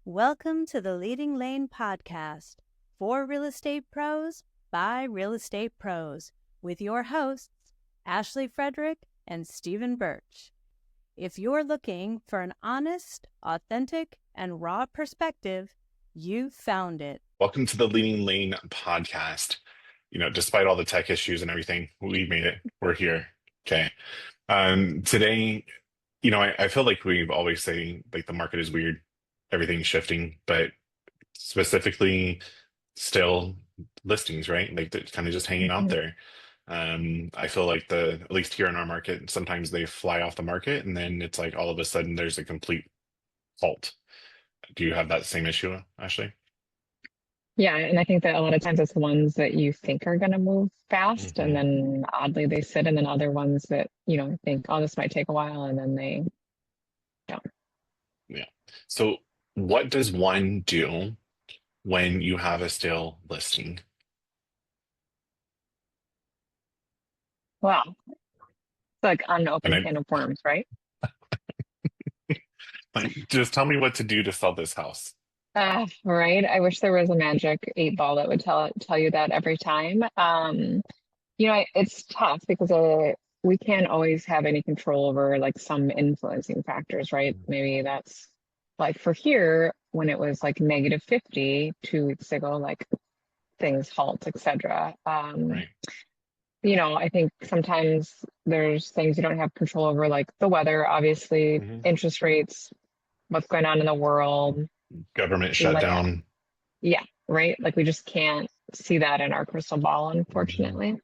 Welcome to the Leading Lane podcast for real estate pros by real estate pros with your hosts, Ashley Frederick and Stephen Birch. If you're looking for an honest, authentic, and raw perspective, you found it. Welcome to the Leading Lane podcast. Despite all the tech issues and everything, we made it. We're here. Okay. Today, I feel like we always say like the market is weird, everything's shifting, but specifically still listings, right? Like they're kind of just hanging out there. I feel like at least here in our market, sometimes they fly off the market and then it's like all of a sudden there's a complete halt. Do you have that same issue, Ashley? Yeah, and I think that a lot of times it's the ones that you think are going to move fast, and hmm then oddly they sit, and then other ones that, think, oh, this might take a while, and then they don't. Yeah. So what does one do when you have a stale listing? Well, it's like And unopened can of worms, right? just tell me what to do to sell this house. Right. I wish there was a magic 8 ball that would tell you that every time. It's tough because we can't always have any control over like some influencing factors, right? Maybe that's like for here when it was like -50 2 weeks ago, like things halt, etc. Right. I think sometimes there's things you don't have control over, like the weather, obviously, hmm interest rates, what's going on in the world. Government Like, shutdown. yeah, right. Like we just can't see that in our crystal ball, hmm unfortunately.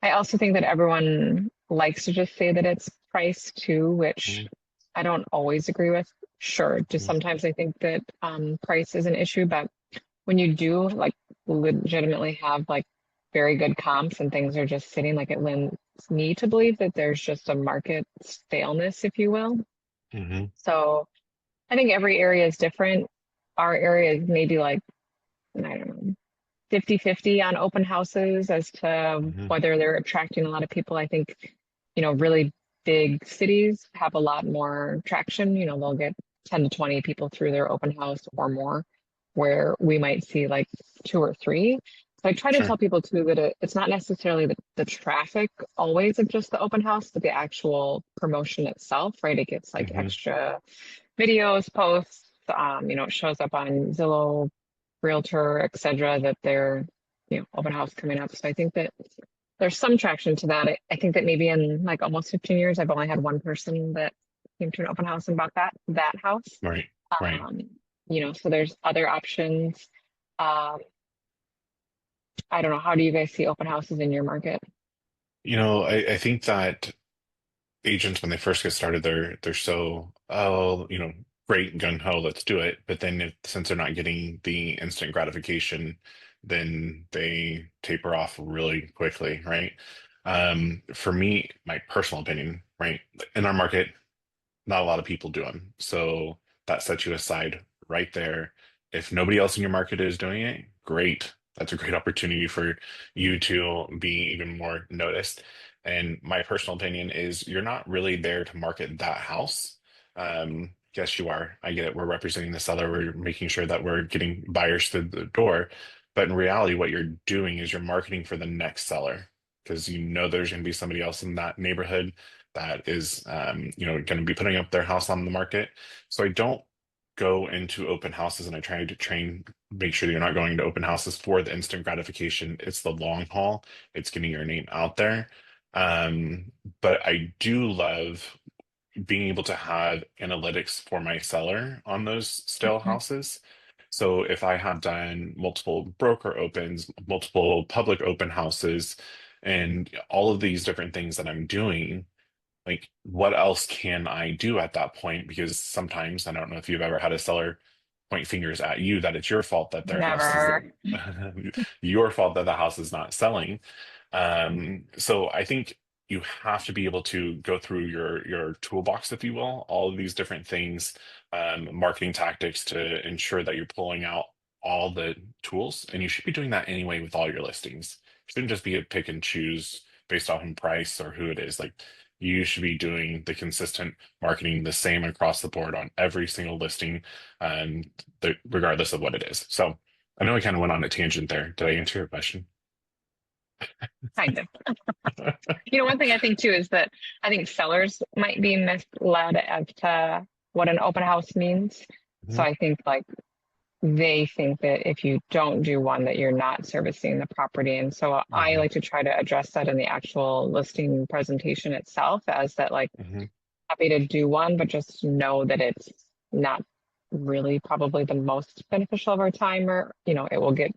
I also think that everyone likes to just say that it's price too, which I don't always agree with. Sure, just sometimes I think that price is an issue, but when you do like legitimately have like very good comps and things are just sitting, like it lends me to believe that there's just a market staleness, if you will. hmm So I think every area is different. Our area is maybe like, I don't know, 50-50 on open houses as to hmm whether they're attracting a lot of people. I think, really big cities have a lot more traction. They'll get 10 to 20 people through their open house or more, where we might see like 2 or 3. So I try to Sure. tell people too that it's not necessarily the traffic always of just the open house, but the actual promotion itself, right? It gets like hmm extra videos, posts, it shows up on Zillow, Realtor, etc., that they're, open house coming up. So I think that there's some traction to that. I think that maybe in like almost 15 years, I've only had one person that came to an open house and bought that house. Right. Right. Um, so there's other options. Um, I don't know. How do you guys see open houses in your market? I think that agents when they first get started, they're so, oh, great, gung ho, let's do it. But then since they're not getting the instant gratification, then they taper off really quickly, right? For me, my personal opinion, right, in our market, not a lot of people do them. So that sets you aside right there. If nobody else in your market is doing it, great. That's a great opportunity for you to be even more noticed. And my personal opinion is you're not really there to market that house. Yes, you are. I get it. We're representing the seller. We're making sure that we're getting buyers through the door. But in reality, what you're doing is you're marketing for the next seller because you know there's going to be somebody else in that neighborhood that is going to be putting up their house on the market. So I don't go into open houses and I try to make sure that you're not going to open houses for the instant gratification. It's the long haul. It's getting your name out there. Um, but I do love being able to have analytics for my seller on those stale Mhm. houses. So if I have done multiple broker opens, multiple public open houses, and all of these different things that I'm doing, like what else can I do at that point? Because sometimes I don't know if you've ever had a seller point fingers at you that it's your fault that their house is Never. your fault that the house is not selling. So I think you have to be able to go through your toolbox, if you will, all of these different things, marketing tactics to ensure that you're pulling out all the tools. And you should be doing that anyway with all your listings. It shouldn't just be a pick and choose based off on price or who it is. Like You should be doing the consistent marketing the same across the board on every single listing, and regardless of what it is. So I know I kind of went on a tangent there. Did I answer your question? Kind of. One thing I think too is that I think sellers might be misled as to what an open house means. So Mhm. I think like they think that if you don't do one, that you're not servicing the property. And so I Mhm. like to try to address that in the actual listing presentation itself as that like Mhm. happy to do one, but just know that it's not really probably the most beneficial of our time, or it will get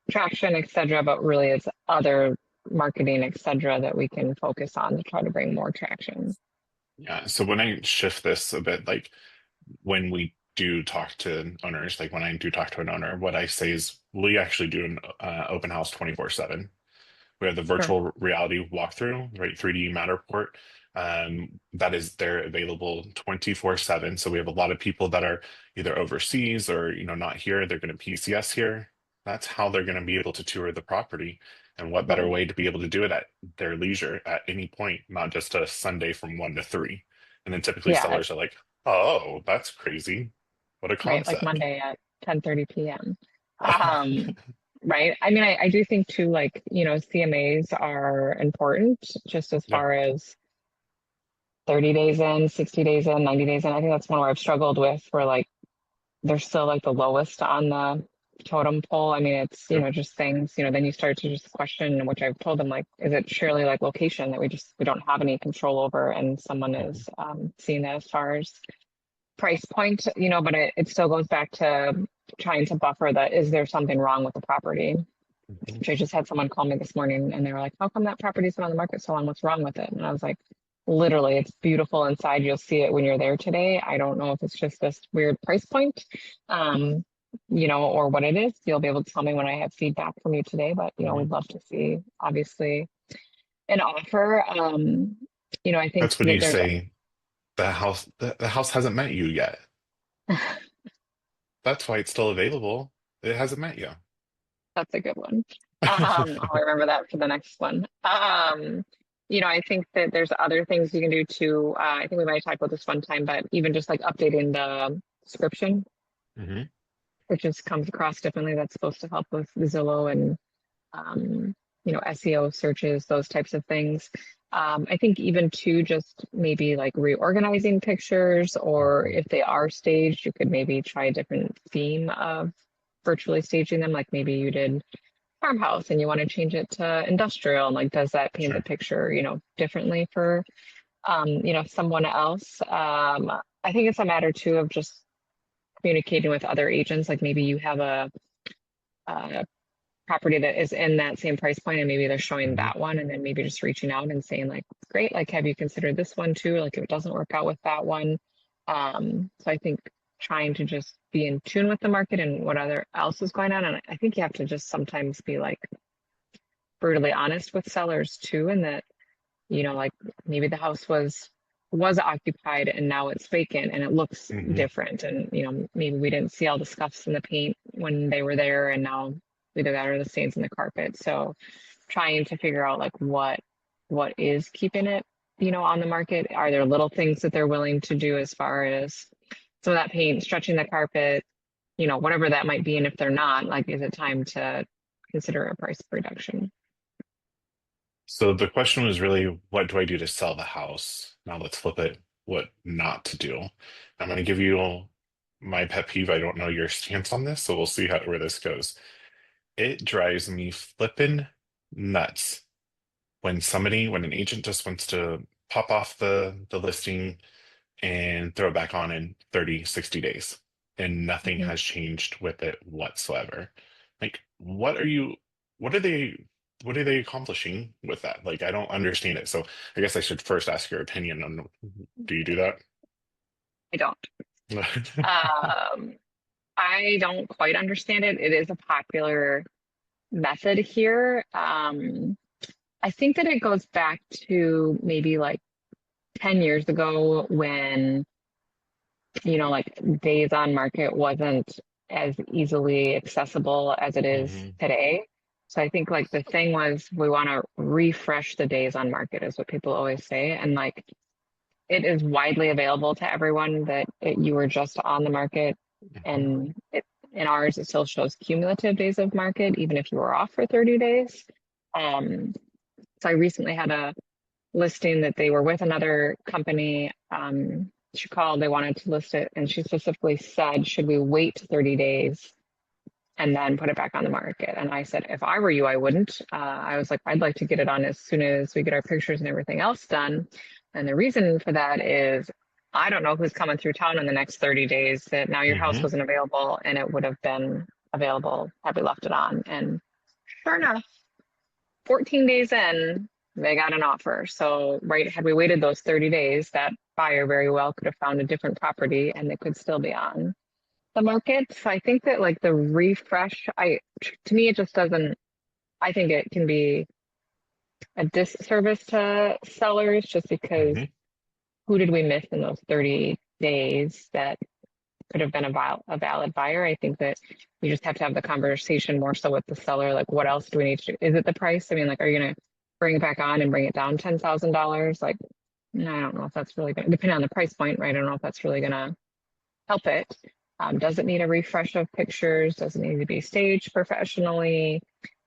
traction, etc. But really it's other marketing, etc., that we can focus on to try to bring more traction. Yeah. So when I shift this a bit, like when we do talk to owners, like when I do talk to an owner, what I say is we actually do an open house 24/7. We have the Sure. virtual reality walkthrough, right? 3D Matterport. That is there available 24/7. So we have a lot of people that are either overseas or, not here. They're going to PCS here. That's how they're going to be able to tour the property. And what better Right. way to be able to do it at their leisure at any point, not just a Sunday from 1 to 3. And then typically Yeah. sellers are like, oh, that's crazy. What a Right. Like concept. Monday at 10:30 p.m. Um, right. I mean, I do think too, like, CMAs are important just as Yeah. far as 30 days in, 60 days in, 90 days in. I think that's one where I've struggled with where like they're still like the lowest on the totem pole. I mean, it's, Yep. just things, then you start to just question, which I've told them, like, is it surely like location that we don't have any control over and someone Mhm. is seeing that as far as price point, but it still goes back to trying to buffer that. Is there something wrong with the property? Mhm. Which I just had someone call me this morning and they were like, how come that property's been on the market so long? What's wrong with it? And I was like, literally, it's beautiful inside. You'll see it when you're there today. I don't know if it's just this weird price point, um, or what it is. You'll be able to tell me when I have feedback from you today, but, Mhm. we'd love to see, obviously, an offer. I think That's when that you there's, say the house hasn't met you yet. That's why it's still available. It hasn't met you. that's a good one. I'll remember that for the next one. I think that there's other things you can do too. I think we might have talked about this one time, but even just like updating the description, Hmm. it just comes across differently. That's supposed to help with Zillow and SEO searches, those types of things. I think even too, just maybe like reorganizing pictures, or if they are staged, you could maybe try a different theme of virtually staging them. Like maybe you did farmhouse and you want to change it to industrial, and like does that paint the Sure. picture, differently for someone else. I think it's a matter too of just communicating with other agents. Like maybe you have a property that is in that same price point and maybe they're showing Hmm. that one, and then maybe just reaching out and saying like, great, like have you considered this one too, like if it doesn't work out with that one. So I think trying to just be in tune with the market and what other else is going on, and I think you have to just sometimes be like brutally honest with sellers too, and that like maybe the house was occupied and now it's vacant and it looks Hmm. different, and maybe we didn't see all the scuffs in the paint when they were there, and now either that or the stains in the carpet. So trying to figure out like what is keeping it on the market. Are there little things that they're willing to do as far as some of that paint, stretching the carpet, whatever that might be? And if they're not, like, is it time to consider a price reduction? So the question was really, what do I do to sell the house? Now let's flip it. What not to do. I'm going to give you my pet peeve. I don't know your stance on this, so we'll see where this goes. It drives me flippin' nuts when an agent just wants to pop off the listing and throw it back on in 30, 60 days, and nothing Mhm. has changed with it whatsoever. Like, what are they accomplishing with that? Like, I don't understand it. So I guess I should first ask your opinion on, do you do that? I don't. Um, I don't quite understand it. It is a popular method here. I think that it goes back to maybe like 10 years ago when, like days on market wasn't as easily accessible as it is Hmm. today. So I think like the thing was we want to refresh the days on market is what people always say. And like it is widely available to everyone that you were just on the market, and in ours it still shows cumulative days of market even if you were off for 30 days. So I recently had a listing that they were with another company. She called, they wanted to list it, and she specifically said, should we wait 30 days and then put it back on the market? And I said, if I were you, I wouldn't. I was like, I'd like to get it on as soon as we get our pictures and everything else done. And the reason for that is I don't know who's coming through town in the next 30 days that now your house wasn't available and it would have been available had we left it on. And sure enough, 14 days in, they got an offer. So, right, had we waited those 30 days, that buyer very well could have found a different property and they could still be on the market. So I think that like the refresh, to me, it just doesn't, I think it can be a disservice to sellers just because who did we miss in those 30 days that could have been a valid buyer? I think that we just have to have the conversation more so with the seller. Like, what else do we need to do? Is it the price? I mean, like, are you going to bring it back on and bring it down $10,000? Like, no, I don't know if that's really going to, depending on the price point, right? I don't know if that's really going to help it. Does it need a refresh of pictures? Does it need to be staged professionally?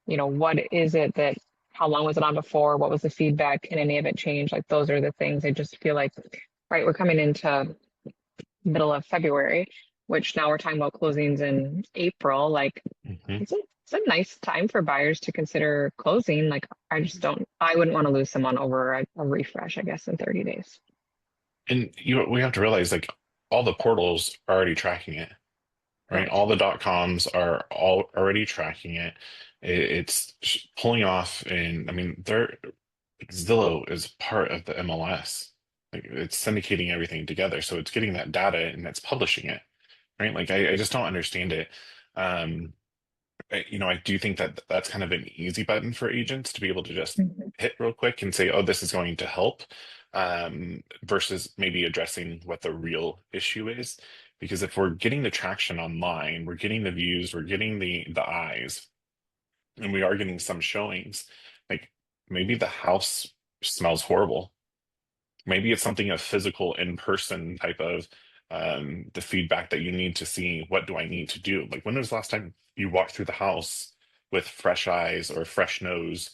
You know, what is it that, how long was it on before? What was the feedback? Can any of it change? Like, those are the things I just feel like, right, we're coming into middle of February, which now we're talking about closings in April. Like, it's a nice time for buyers to consider closing. Like, I wouldn't want to lose someone over a refresh, I guess, in 30 days. And we have to realize like all the portals are already tracking it, right? All the .coms are all already tracking it. It's pulling off, and I mean, Zillow is part of the MLS. Like it's syndicating everything together, so it's getting that data and it's publishing it, right? Like I just don't understand it. I do think that that's kind of an easy button for agents to be able to just hit real quick and say, oh, this is going to help, versus maybe addressing what the real issue is. Because if we're getting the traction online, we're getting the views, we're getting the eyes, and we are getting some showings, like maybe the house smells horrible. Maybe it's something a physical in-person type of the feedback that you need to see. What do I need to do? Like when was the last time you walked through the house with fresh eyes or fresh nose,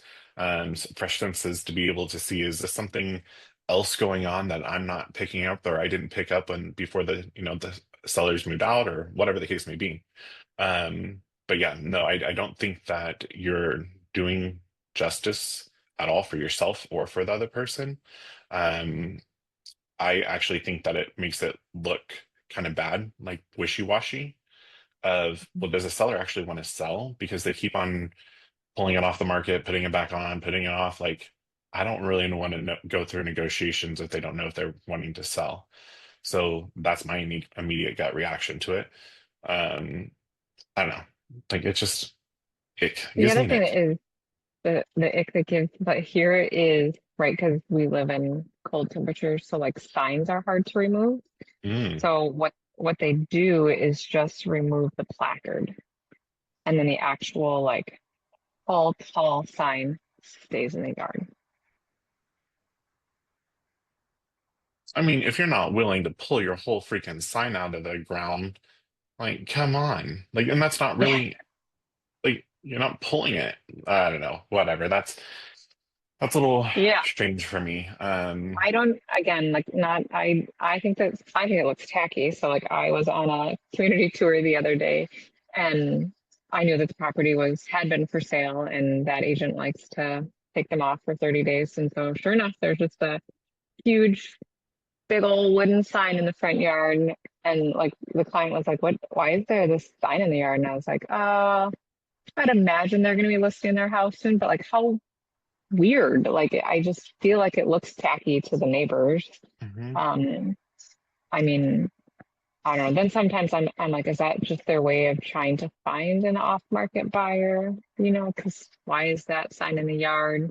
fresh senses to be able to see, is this something else going on that I'm not picking up or I didn't pick up when before the sellers moved out or whatever the case may be. But yeah, no, I don't think that you're doing justice at all for yourself or for the other person. I actually think that it makes it look kind of bad, like wishy-washy of, well, does the seller actually want to sell? Because they keep on pulling it off the market, putting it back on, putting it off. Like, I don't really want to go through negotiations if they don't know if they're wanting to sell. So that's my immediate gut reaction to it. I don't know. Like, it's just, it The gives me other an thing ick. that is the ick that gives, but here is right because we live in cold temperatures, so like signs are hard to remove. Mm. So what they do is just remove the placard, and then the actual like tall sign stays in the yard. I mean, if you're not willing to pull your whole freaking sign out of the ground, like, come on. Like, and that's not Yeah, really like you're not pulling it. I don't know. Whatever. That's a little yeah. strange for me. I don't, again, like not, I think it looks tacky. So like I was on a community tour the other day and I knew that the property had been for sale and that agent likes to take them off for 30 days. And so sure enough, there's just a huge, big old wooden sign in the front yard. And like the client was like, why is there this sign in the yard? And I was like, I'd imagine they're going to be listing their house soon, but like how weird. Like I just feel like it looks tacky to the neighbors. Mhm. I mean, I don't know. Then sometimes I'm like, is that just their way of trying to find an off-market buyer? You know, because why is that sign in the yard,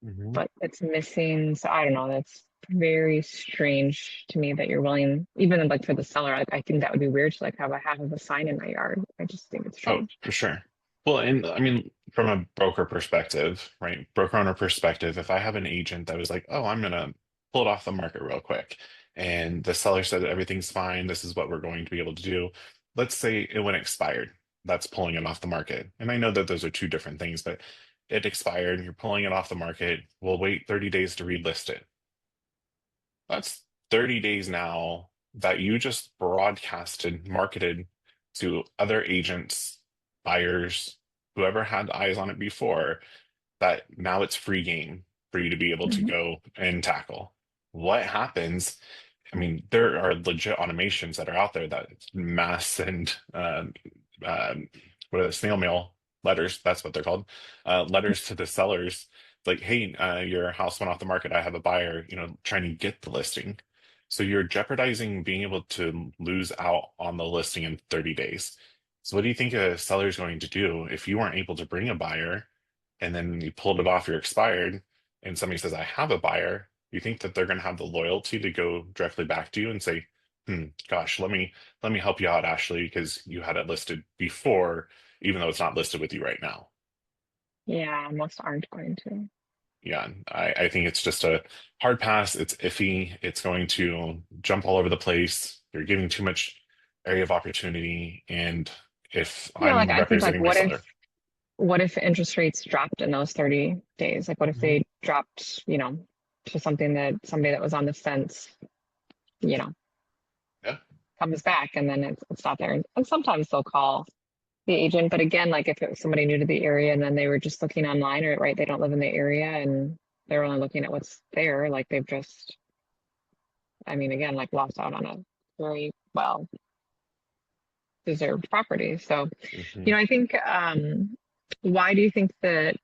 Mhm. but it's missing? So I don't know. That's very strange to me that you're willing, even like for the seller. Like I think that would be weird to like have a half of a sign in my yard. I just think it's Oh, strange. for sure. Well, and I mean, from a broker perspective, right? Broker owner perspective, if I have an agent that was like, oh, I'm gonna pull it off the market real quick, and the seller said everything's fine, this is what we're going to be able to do. Let's say it went expired. That's pulling it off the market. And I know that those are two different things, but it expired, you're pulling it off the market. We'll wait 30 days to relist it. That's 30 days now that you just broadcasted, marketed to other agents, buyers, whoever had eyes on it before, that now it's free game for you to be able to Mhm. go and tackle. What happens? I mean, there are legit automations that are out there that mass send um, what are the snail mail letters? That's what they're called. Letters to the sellers, like, hey, your house went off the market. I have a buyer, trying to get the listing. So you're jeopardizing being able to lose out on the listing in 30 days. So what do you think a seller is going to do if you weren't able to bring a buyer and then you pulled it off your expired and somebody says, I have a buyer? You think that they're going to have the loyalty to go directly back to you and say, gosh, let me help you out, Ashley, because you had it listed before, even though it's not listed with you right now. Yeah, most aren't going to. Yeah, I think it's just a hard pass. It's iffy. It's going to jump all over the place. You're giving too much area of opportunity. And if Yeah, like I'm I think like representing my seller, what if interest rates dropped in those 30 days? Like what if Mhm. they dropped, to something that somebody that was on the fence, you know, Yeah. comes back and then it's not there. And sometimes they'll call the agent, but again, like if it was somebody new to the area and then they were just looking online or right, they don't live in the area and they're only looking at what's there, like they've just, I mean, again, like lost out on a very well deserved property. So, Mhm. I think why do you think that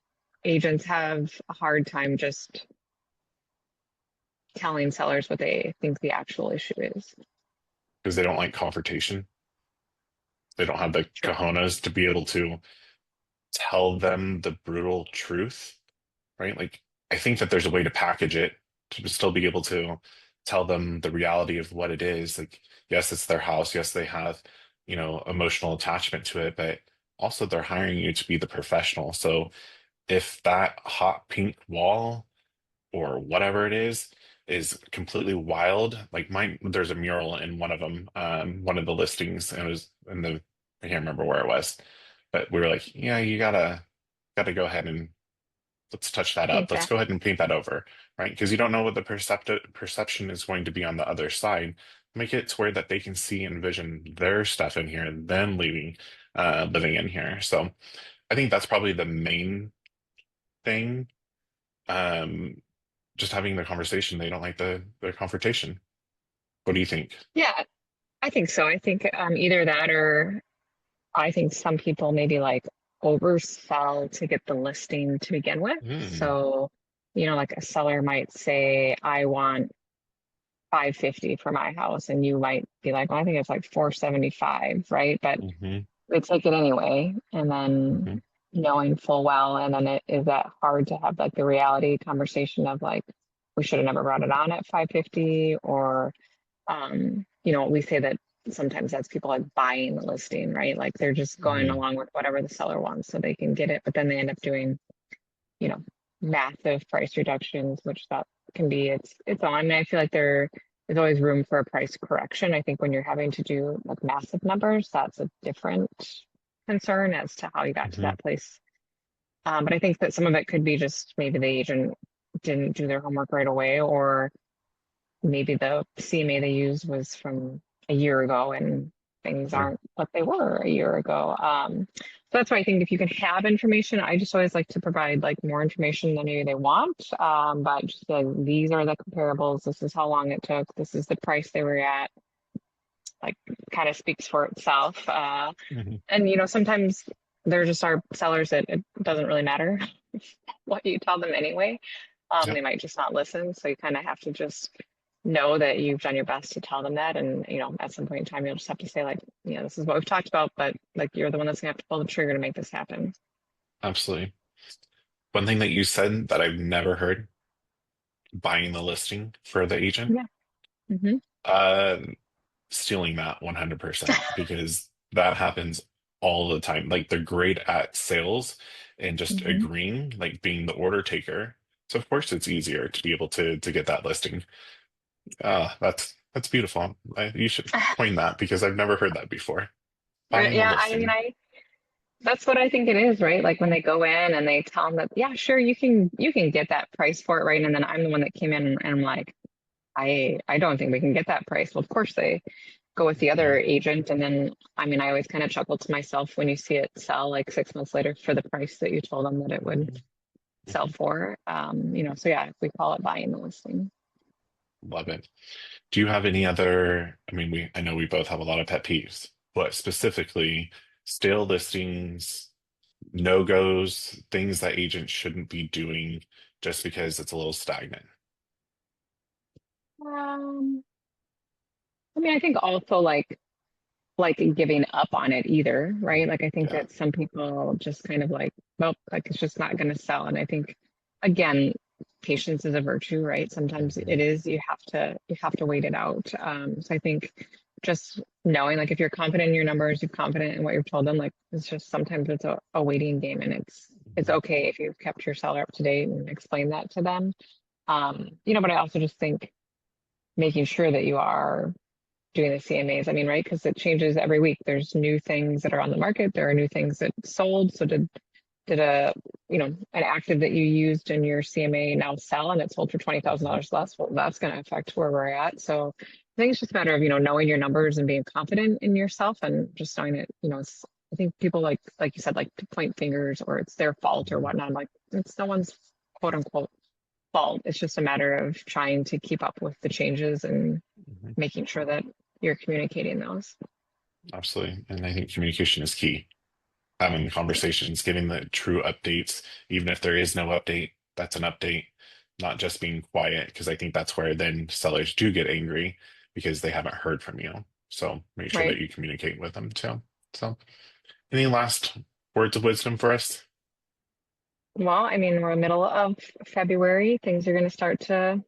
agents have a hard time just telling sellers what they think the actual issue is? Because they don't like confrontation. They don't have the True. cojones to be able to tell them the brutal truth, right? Like, I think that there's a way to package it to still be able to tell them the reality of what it is. Like, yes, it's their house. Yes, they have, emotional attachment to it, but also they're hiring you to be the professional. So if that hot pink wall or whatever it is completely wild, like mine, there's a mural in one of them, one of the listings, and it was in the, I can't remember where it was, but we were like, yeah, you gotta go ahead and let's touch that up. Paint Let's that. go ahead and paint that over, right? Because you don't know what the perception is going to be on the other side. Make it to where that they can see and envision their stuff in here and then living in here. So I think that's probably the main thing. Um, just having the conversation. They don't like the confrontation. What do you think? Yeah, I think so. I think either that or I think some people maybe like oversell to get the listing to begin with. Mm, So, like a seller might say, I want 550 for my house, and you might be like, well, I think it's like 475, right? But hmm they take it anyway, and then hmm knowing full well, and then it is that hard to have like the reality conversation of like, we should have never brought it on at 550, or we say that sometimes that's people like buying the listing, right? Like they're just going hmm along with whatever the seller wants so they can get it, but then they end up doing, you know, massive price reductions, which that can be it's on. And I feel like there is always room for a price correction. I think when you're having to do like massive numbers, that's a different concern as to how you got to hmm that place. But I think that some of it could be just maybe the agent didn't do their homework right away, or maybe the CMA they used was from a year ago and things Sure. aren't what they were a year ago. So that's why I think if you can have information, I just always like to provide like more information than maybe they want. But just like these are the comparables. This is how long it took. This is the price they were at. Like kind of speaks for itself. hmm And sometimes there just are sellers that it doesn't really matter what you tell them anyway. They Yep. might just not listen. So you kind of have to just know that you've done your best to tell them that. And, at some point in time, you'll just have to say, like, this is what we've talked about, but like, you're the one that's gonna have to pull the trigger to make this happen. Absolutely. One thing that you said that I've never heard, buying the listing for the agent, Yeah. Hmm. uh, stealing that 100% because that happens all the time. Like they're great at sales and just Mhm. agreeing, like being the order taker. So of course it's easier to be able to get that listing. That's beautiful. You should coin that because I've never heard that before. Right, Buying a yeah, I mean, listing. that's what I think it is, right? Like when they go in and they tell them that, yeah, sure, you can get that price for it, right? And then I'm the one that came in and I'm like, I don't think we can get that price. Well, of course they go with the other Mhm. agent, and then I mean, I always kind of chuckle to myself when you see it sell like 6 months later for the price that you told them that it would sell for. So yeah, we call it buying the listing. Love it. Do you have any other, I mean, I know we both have a lot of pet peeves, but specifically stale listings, no-goes, things that agents shouldn't be doing just because it's a little stagnant. Um, I mean, I think also like giving up on it either, right? Like I think Yeah. that some people just kind of like, well, like it's just not going to sell. And I think again, patience is a virtue, right? Sometimes it Mhm. is, you have to wait it out. So I think just knowing like if you're confident in your numbers, you're confident in what you've told them, like it's just sometimes it's a waiting game, and it's Mhm. okay if you've kept your seller up to date and explained that to them. But I also just think making sure that you are doing the CMAs. I mean, right? Because it changes every week. There's new things that are on the market. There are new things that sold. So did an active that you used in your CMA now sell and it sold for Mhm. $20,000 less? Well, that's going to affect where we're at. So I think it's just a matter of, knowing your numbers and being confident in yourself and just knowing that, I think people like you said, like to point fingers or it's their fault or Mhm. whatnot. I'm like, it's no one's quote unquote fault. It's just a matter of trying to keep up with the changes and Mhm. making sure that you're communicating those. Absolutely. And I think communication is key. Having conversations, getting the true updates, even if there is no update, that's an update, not just being quiet, because I think that's where then sellers do get angry because they haven't heard from you. So make sure that Right. you communicate with them too. So, any last words of wisdom for us? Well, I mean, we're middle of February. Things are going to start to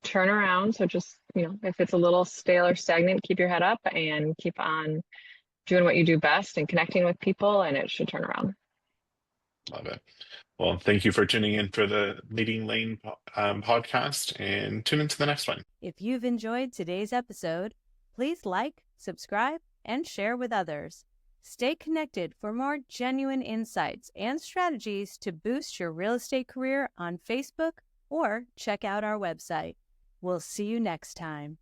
turn around. So just, if it's a little stale or stagnant, keep your head up and keep on doing what you do best and connecting with people, and it should turn around. Love it. Well, thank you for tuning in for the Leading Lane podcast and tune into the next one. If you've enjoyed today's episode, please like, subscribe, and share with others. Stay connected for more genuine insights and strategies to boost your real estate career on Facebook or check out our website. We'll see you next time.